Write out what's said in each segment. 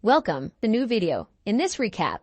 Welcome to the new video. In this recap,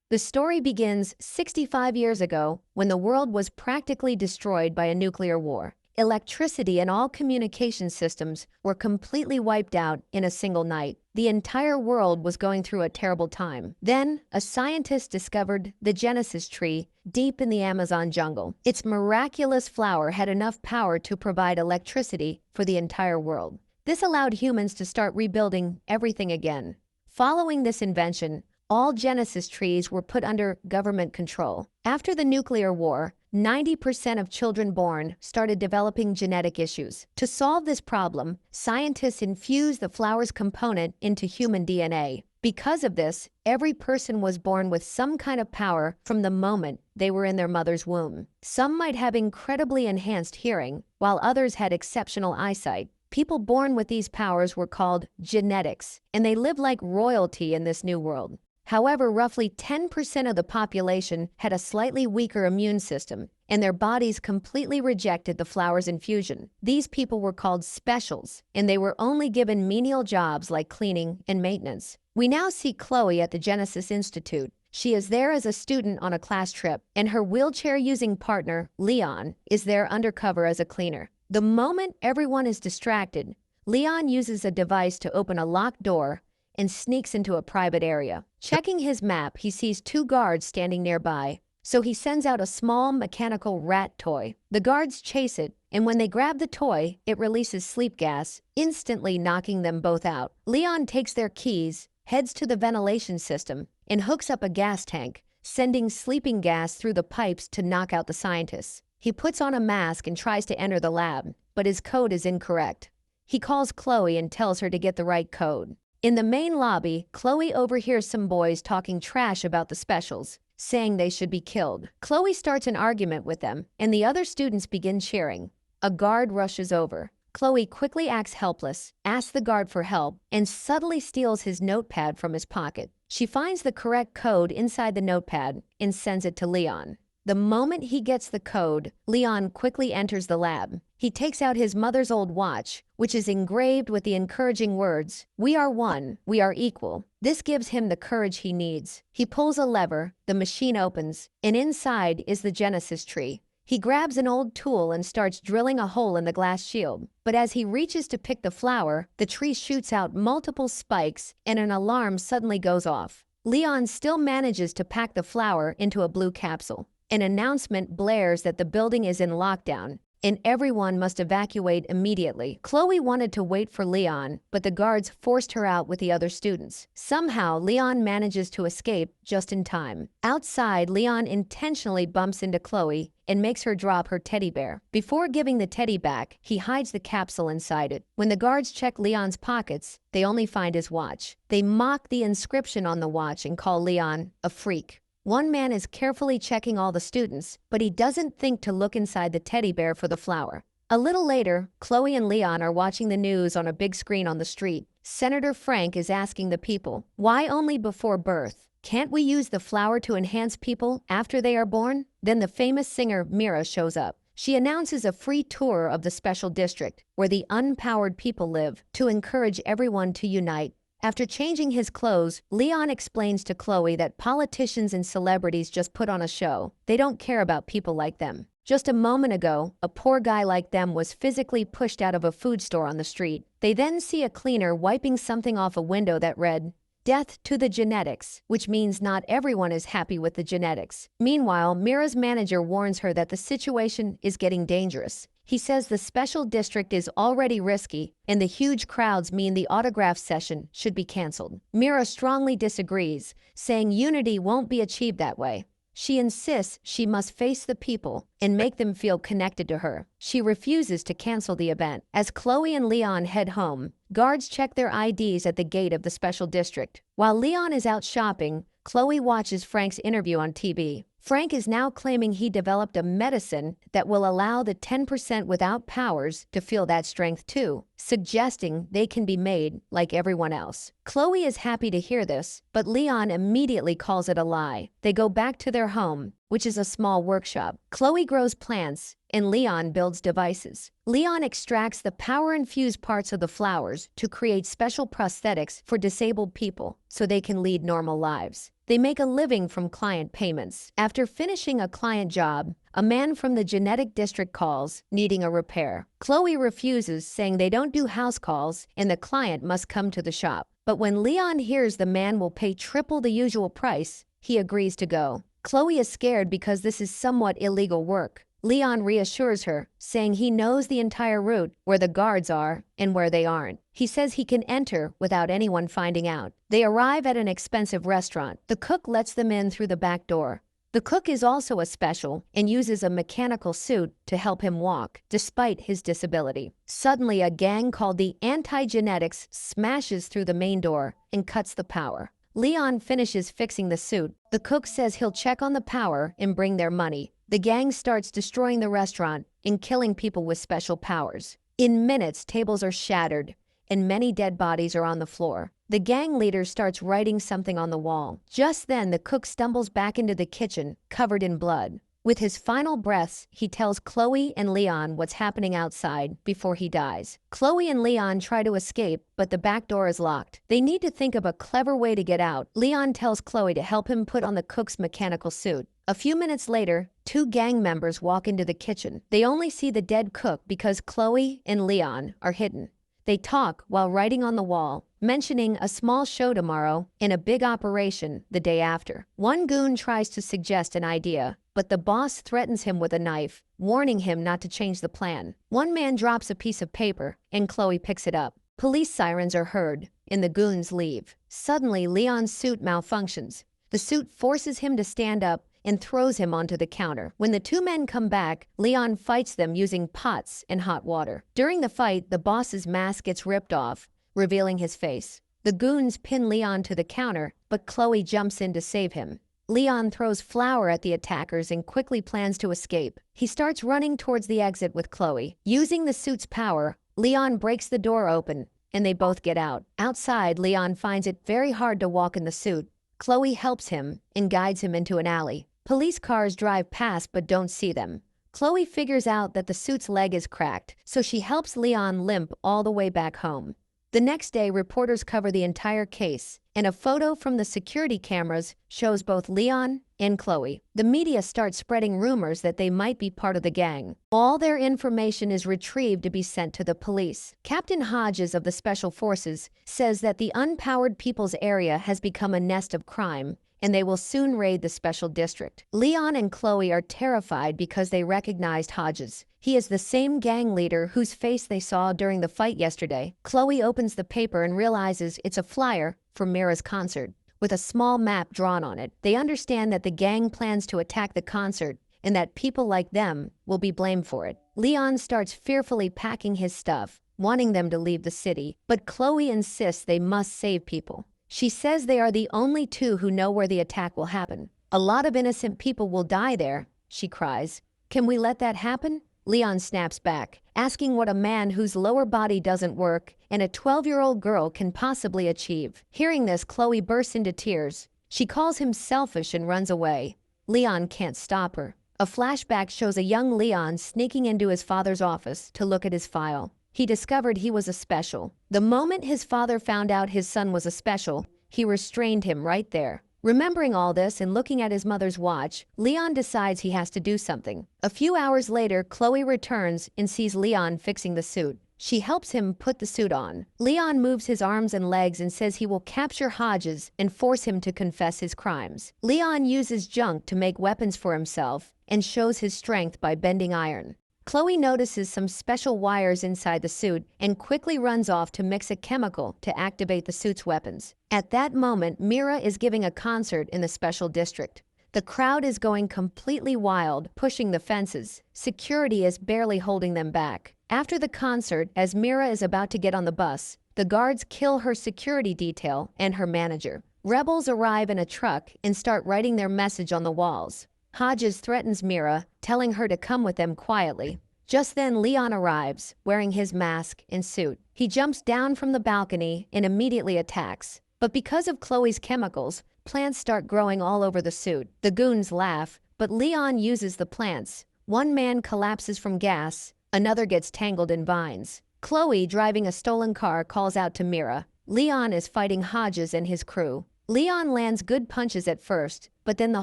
the story begins 65 years ago when the world was practically destroyed by a nuclear war. Electricity and all communication systems were completely wiped out in a single night. The entire world was going through a terrible time. Then, a scientist discovered the Genesis tree deep in the Amazon jungle. Its miraculous flower had enough power to provide electricity for the entire world. This allowed humans to start rebuilding everything again. Following this invention, all Genesis trees were put under government control. After the nuclear war, 90% of children born started developing genetic issues. To solve this problem, scientists infused the flower's component into human DNA. Because of this, every person was born with some kind of power from the moment they were in their mother's womb. Some might have incredibly enhanced hearing, while others had exceptional eyesight. People born with these powers were called genetics, and they lived like royalty in this new world. However, roughly 10% of the population had a slightly weaker immune system, and their bodies completely rejected the flower's infusion. These people were called specials, and they were only given menial jobs like cleaning and maintenance. We now see Chloe at the Genesis Institute. She is there as a student on a class trip, and her wheelchair-using partner, Leon, is there undercover as a cleaner. The moment everyone is distracted, Leon uses a device to open a locked door and sneaks into a private area. Checking his map, he sees two guards standing nearby, so he sends out a small mechanical rat toy. The guards chase it, and when they grab the toy, it releases sleep gas, instantly knocking them both out. Leon takes their keys, heads to the ventilation system, and hooks up a gas tank, sending sleeping gas through the pipes to knock out the scientists. He puts on a mask and tries to enter the lab, but his code is incorrect. He calls Chloe and tells her to get the right code. In the main lobby, Chloe overhears some boys talking trash about the specials, saying they should be killed. Chloe starts an argument with them, and the other students begin cheering. A guard rushes over. Chloe quickly acts helpless, asks the guard for help, and subtly steals his notepad from his pocket. She finds the correct code inside the notepad and sends it to Leon. The moment he gets the code, Leon quickly enters the lab. He takes out his mother's old watch, which is engraved with the encouraging words, "We are one, we are equal." This gives him the courage he needs. He pulls a lever, the machine opens, and inside is the Genesis tree. He grabs an old tool and starts drilling a hole in the glass shield. But as he reaches to pick the flower, the tree shoots out multiple spikes and an alarm suddenly goes off. Leon still manages to pack the flower into a blue capsule. An announcement blares that the building is in lockdown, and everyone must evacuate immediately. Chloe wanted to wait for Leon, but the guards forced her out with the other students. Somehow, Leon manages to escape just in time. Outside, Leon intentionally bumps into Chloe and makes her drop her teddy bear. Before giving the teddy back, he hides the capsule inside it. When the guards check Leon's pockets, they only find his watch. They mock the inscription on the watch and call Leon a freak. One man is carefully checking all the students, but he doesn't think to look inside the teddy bear for the flower. A little later, Chloe and Leon are watching the news on a big screen on the street. Senator Frank is asking the people, "Why only before birth? Can't we use the flower to enhance people after they are born?" Then the famous singer Mira shows up. She announces a free tour of the special district, where the unpowered people live, to encourage everyone to unite. After changing his clothes, Leon explains to Chloe that politicians and celebrities just put on a show. They don't care about people like them. Just a moment ago, a poor guy like them was physically pushed out of a food store on the street. They then see a cleaner wiping something off a window that read, "Death to the genetics," which means not everyone is happy with the genetics. Meanwhile, Mira's manager warns her that the situation is getting dangerous. He says the special district is already risky, and the huge crowds mean the autograph session should be canceled. Mira strongly disagrees, saying unity won't be achieved that way. She insists she must face the people and make them feel connected to her. She refuses to cancel the event. As Chloe and Leon head home, guards check their IDs at the gate of the special district. While Leon is out shopping, Chloe watches Frank's interview on TV. Frank is now claiming he developed a medicine that will allow the 10% without powers to feel that strength too, suggesting they can be made like everyone else. Chloe is happy to hear this, but Leon immediately calls it a lie. They go back to their home, which is a small workshop. Chloe grows plants, and Leon builds devices. Leon extracts the power-infused parts of the flowers to create special prosthetics for disabled people so they can lead normal lives. They make a living from client payments. After finishing a client job, a man from the genetic district calls, needing a repair. Chloe refuses, saying they don't do house calls and the client must come to the shop. But when Leon hears the man will pay triple the usual price, he agrees to go. Chloe is scared because this is somewhat illegal work. Leon reassures her, saying he knows the entire route, where the guards are and where they aren't. He says he can enter without anyone finding out. They arrive at an expensive restaurant. The cook lets them in through the back door. The cook is also a special and uses a mechanical suit to help him walk, despite his disability. Suddenly, a gang called the Anti-Genetics smashes through the main door and cuts the power. Leon finishes fixing the suit. The cook says he'll check on the power and bring their money. The gang starts destroying the restaurant and killing people with special powers. In minutes, tables are shattered, and many dead bodies are on the floor. The gang leader starts writing something on the wall. Just then, the cook stumbles back into the kitchen, covered in blood. With his final breaths, he tells Chloe and Leon what's happening outside before he dies. Chloe and Leon try to escape, but the back door is locked. They need to think of a clever way to get out. Leon tells Chloe to help him put on the cook's mechanical suit. A few minutes later, two gang members walk into the kitchen. They only see the dead cook because Chloe and Leon are hidden. They talk while writing on the wall, mentioning a small show tomorrow and a big operation the day after. One goon tries to suggest an idea, but the boss threatens him with a knife, warning him not to change the plan. One man drops a piece of paper, and Chloe picks it up. Police sirens are heard, and the goons leave. Suddenly, Leon's suit malfunctions. The suit forces him to stand up and throws him onto the counter. When the two men come back, Leon fights them using pots and hot water. During the fight, the boss's mask gets ripped off, revealing his face. The goons pin Leon to the counter, but Chloe jumps in to save him. Leon throws flour at the attackers and quickly plans to escape. He starts running towards the exit with Chloe. Using the suit's power, Leon breaks the door open, and they both get out. Outside, Leon finds it very hard to walk in the suit. Chloe helps him and guides him into an alley. Police cars drive past but don't see them. Chloe figures out that the suit's leg is cracked, so she helps Leon limp all the way back home. The next day, reporters cover the entire case, and a photo from the security cameras shows both Leon and Chloe. The media starts spreading rumors that they might be part of the gang. All their information is retrieved to be sent to the police. Captain Hodges of the Special Forces says that the unpowered people's area has become a nest of crime, and they will soon raid the special district. Leon and Chloe are terrified because they recognized Hodges. He is the same gang leader whose face they saw during the fight yesterday. Chloe opens the paper and realizes it's a flyer for Mira's concert, with a small map drawn on it. They understand that the gang plans to attack the concert and that people like them will be blamed for it. Leon starts fearfully packing his stuff, wanting them to leave the city, but Chloe insists they must save people. She says they are the only two who know where the attack will happen. A lot of innocent people will die there, she cries. Can we let that happen? Leon snaps back, asking what a man whose lower body doesn't work and a 12-year-old girl can possibly achieve. Hearing this, Chloe bursts into tears. She calls him selfish and runs away. Leon can't stop her. A flashback shows a young Leon sneaking into his father's office to look at his file. He discovered he was a special. The moment his father found out his son was a special, he restrained him right there. Remembering all this and looking at his mother's watch, Leon decides he has to do something. A few hours later, Chloe returns and sees Leon fixing the suit. She helps him put the suit on. Leon moves his arms and legs and says he will capture Hodges and force him to confess his crimes. Leon uses junk to make weapons for himself and shows his strength by bending iron. Chloe notices some special wires inside the suit and quickly runs off to mix a chemical to activate the suit's weapons. At that moment, Mira is giving a concert in the special district. The crowd is going completely wild, pushing the fences. Security is barely holding them back. After the concert, as Mira is about to get on the bus, the guards kill her security detail and her manager. Rebels arrive in a truck and start writing their message on the walls. Hodges threatens Mira, telling her to come with them quietly. Just then, Leon arrives, wearing his mask and suit. He jumps down from the balcony and immediately attacks. But because of Chloe's chemicals, plants start growing all over the suit. The goons laugh, but Leon uses the plants. One man collapses from gas, another gets tangled in vines. Chloe, driving a stolen car, calls out to Mira. Leon is fighting Hodges and his crew. Leon lands good punches at first, but then the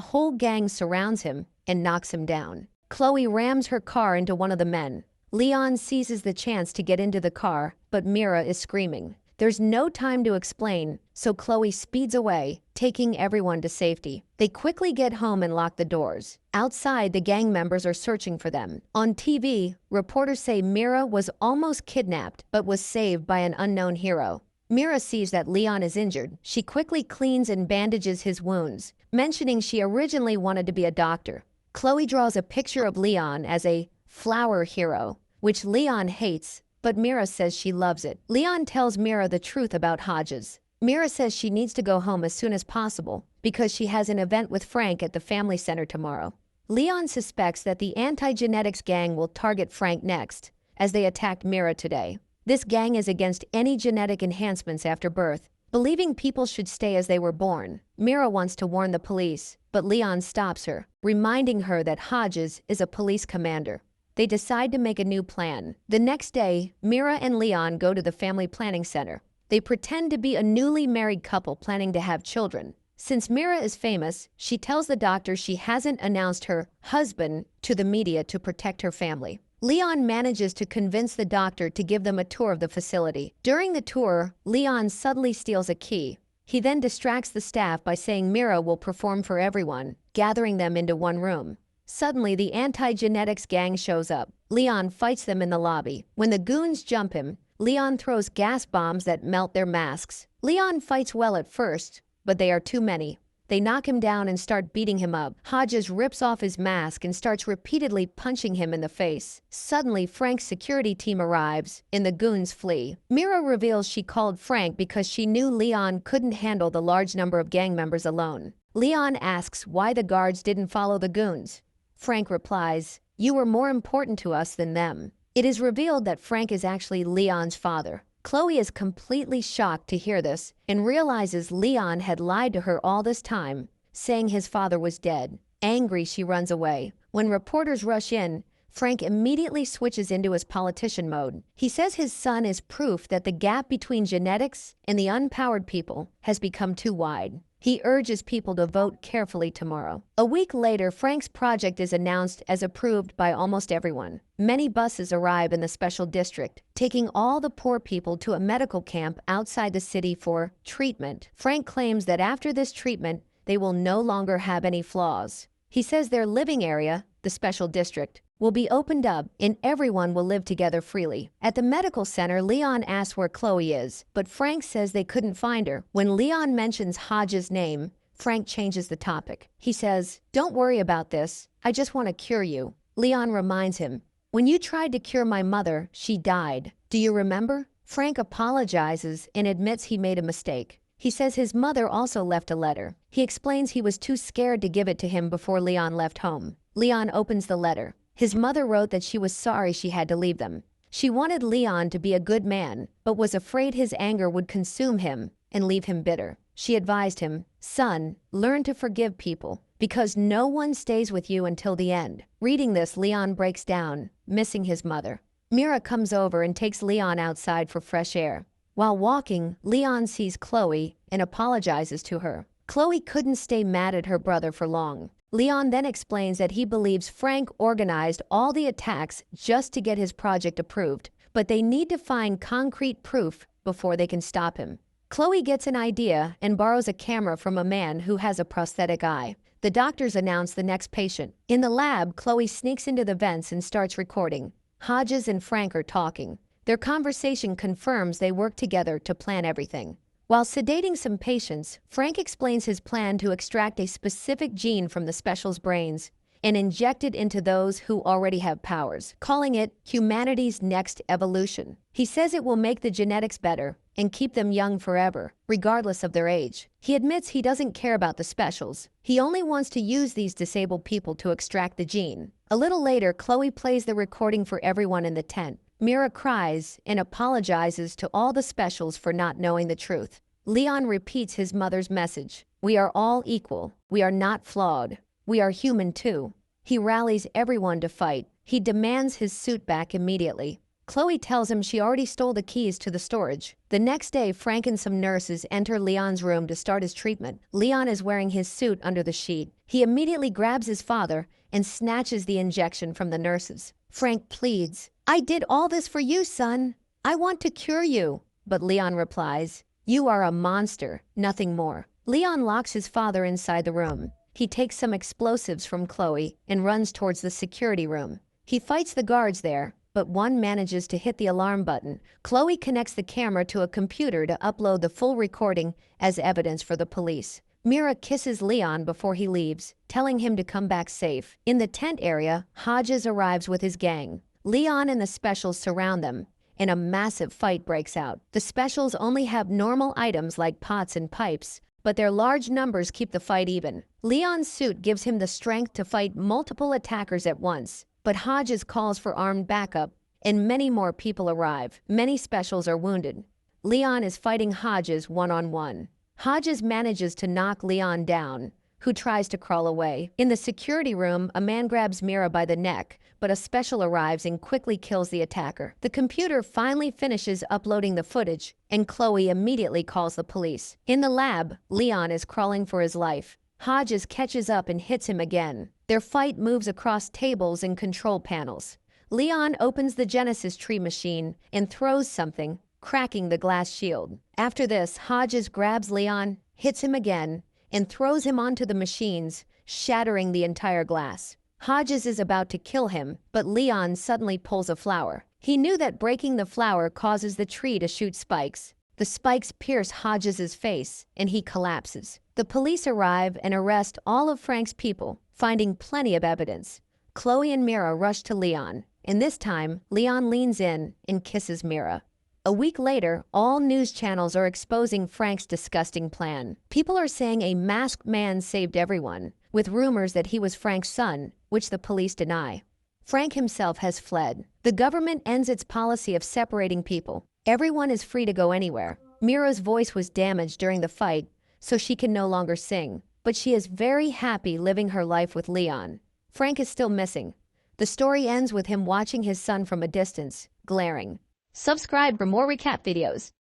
whole gang surrounds him and knocks him down. Chloe rams her car into one of the men. Leon seizes the chance to get into the car, but Mira is screaming. There's no time to explain, so Chloe speeds away, taking everyone to safety. They quickly get home and lock the doors. Outside, the gang members are searching for them. On TV, reporters say Mira was almost kidnapped, but was saved by an unknown hero. Mira sees that Leon is injured. She quickly cleans and bandages his wounds, mentioning she originally wanted to be a doctor. Chloe draws a picture of Leon as a flower hero, which Leon hates, but Mira says she loves it. Leon tells Mira the truth about Hodges. Mira says she needs to go home as soon as possible because she has an event with Frank at the family center tomorrow. Leon suspects that the anti-genetics gang will target Frank next, as they attacked Mira today. This gang is against any genetic enhancements after birth, believing people should stay as they were born. Mira wants to warn the police, but Leon stops her, reminding her that Hodges is a police commander. They decide to make a new plan. The next day, Mira and Leon go to the family planning center. They pretend to be a newly married couple planning to have children. Since Mira is famous, she tells the doctor she hasn't announced her husband to the media to protect her family. Leon manages to convince the doctor to give them a tour of the facility. During the tour, Leon suddenly steals a key. He then distracts the staff by saying Mira will perform for everyone, gathering them into one room. Suddenly, the anti-genetics gang shows up. Leon fights them in the lobby. When the goons jump him, Leon throws gas bombs that melt their masks. Leon fights well at first, but they are too many. They knock him down and start beating him up. Hodges rips off his mask and starts repeatedly punching him in the face. Suddenly, Frank's security team arrives, and the goons flee. Mira reveals she called Frank because she knew Leon couldn't handle the large number of gang members alone. Leon asks why the guards didn't follow the goons. Frank replies, "You were more important to us than them." It is revealed that Frank is actually Leon's father. Chloe is completely shocked to hear this and realizes Leon had lied to her all this time, saying his father was dead. Angry, she runs away. When reporters rush in, Frank immediately switches into his politician mode. He says his son is proof that the gap between genetics and the unpowered people has become too wide. He urges people to vote carefully tomorrow. A week later, Frank's project is announced as approved by almost everyone. Many buses arrive in the special district, taking all the poor people to a medical camp outside the city for treatment. Frank claims that after this treatment, they will no longer have any flaws. He says their living area, the special district, will be opened up and everyone will live together freely. At the medical center, Leon asks where Chloe is, but Frank says they couldn't find her. When Leon mentions Hodges' name, Frank changes the topic. He says, "Don't worry about this. I just want to cure you." Leon reminds him, "When you tried to cure my mother, she died. Do you remember?" Frank apologizes and admits he made a mistake. He says his mother also left a letter. He explains he was too scared to give it to him before Leon left home. Leon opens the letter. His mother wrote that she was sorry she had to leave them. She wanted Leon to be a good man, but was afraid his anger would consume him and leave him bitter. She advised him, "Son, learn to forgive people, because no one stays with you until the end." Reading this, Leon breaks down, missing his mother. Mira comes over and takes Leon outside for fresh air. While walking, Leon sees Chloe and apologizes to her. Chloe couldn't stay mad at her brother for long. Leon then explains that he believes Frank organized all the attacks just to get his project approved, but they need to find concrete proof before they can stop him. Chloe gets an idea and borrows a camera from a man who has a prosthetic eye. The doctors announce the next patient. In the lab, Chloe sneaks into the vents and starts recording. Hodges and Frank are talking. Their conversation confirms they work together to plan everything. While sedating some patients, Frank explains his plan to extract a specific gene from the special's brains and inject it into those who already have powers, calling it humanity's next evolution. He says it will make the genetics better, and keep them young forever, regardless of their age. He admits he doesn't care about the specials. He only wants to use these disabled people to extract the gene. A little later, Chloe plays the recording for everyone in the tent. Mira cries and apologizes to all the specials for not knowing the truth. Leon repeats his mother's message. We are all equal. We are not flawed. We are human too. He rallies everyone to fight. He demands his suit back immediately. Chloe tells him she already stole the keys to the storage. The next day, Frank and some nurses enter Leon's room to start his treatment. Leon is wearing his suit under the sheet. He immediately grabs his father and snatches the injection from the nurses. Frank pleads, I did all this for you, son. I want to cure you. But Leon replies, you are a monster, nothing more. Leon locks his father inside the room. He takes some explosives from Chloe and runs towards the security room. He fights the guards there, but one manages to hit the alarm button. Chloe connects the camera to a computer to upload the full recording as evidence for the police. Mira kisses Leon before he leaves, telling him to come back safe. In the tent area, Hodges arrives with his gang. Leon and the specials surround them, and a massive fight breaks out. The specials only have normal items like pots and pipes, but their large numbers keep the fight even. Leon's suit gives him the strength to fight multiple attackers at once. But Hodges calls for armed backup, and many more people arrive. Many specials are wounded. Leon is fighting Hodges one-on-one. Hodges manages to knock Leon down, who tries to crawl away. In the security room, a man grabs Mira by the neck, but a special arrives and quickly kills the attacker. The computer finally finishes uploading the footage, and Chloe immediately calls the police. In the lab, Leon is crawling for his life. Hodges catches up and hits him again. Their fight moves across tables and control panels. Leon opens the Genesis tree machine and throws something, cracking the glass shield. After this, Hodges grabs Leon, hits him again, and throws him onto the machines, shattering the entire glass. Hodges is about to kill him, but Leon suddenly pulls a flower. He knew that breaking the flower causes the tree to shoot spikes. The spikes pierce Hodges' face, and he collapses. The police arrive and arrest all of Frank's people, finding plenty of evidence. Chloe and Mira rush to Leon, and this time, Leon leans in and kisses Mira. A week later, all news channels are exposing Frank's disgusting plan. People are saying a masked man saved everyone, with rumors that he was Frank's son, which the police deny. Frank himself has fled. The government ends its policy of separating people. Everyone is free to go anywhere. Mira's voice was damaged during the fight, so she can no longer sing, but she is very happy living her life with Leon. Frank is still missing. The story ends with him watching his son from a distance, glaring. Subscribe for more recap videos.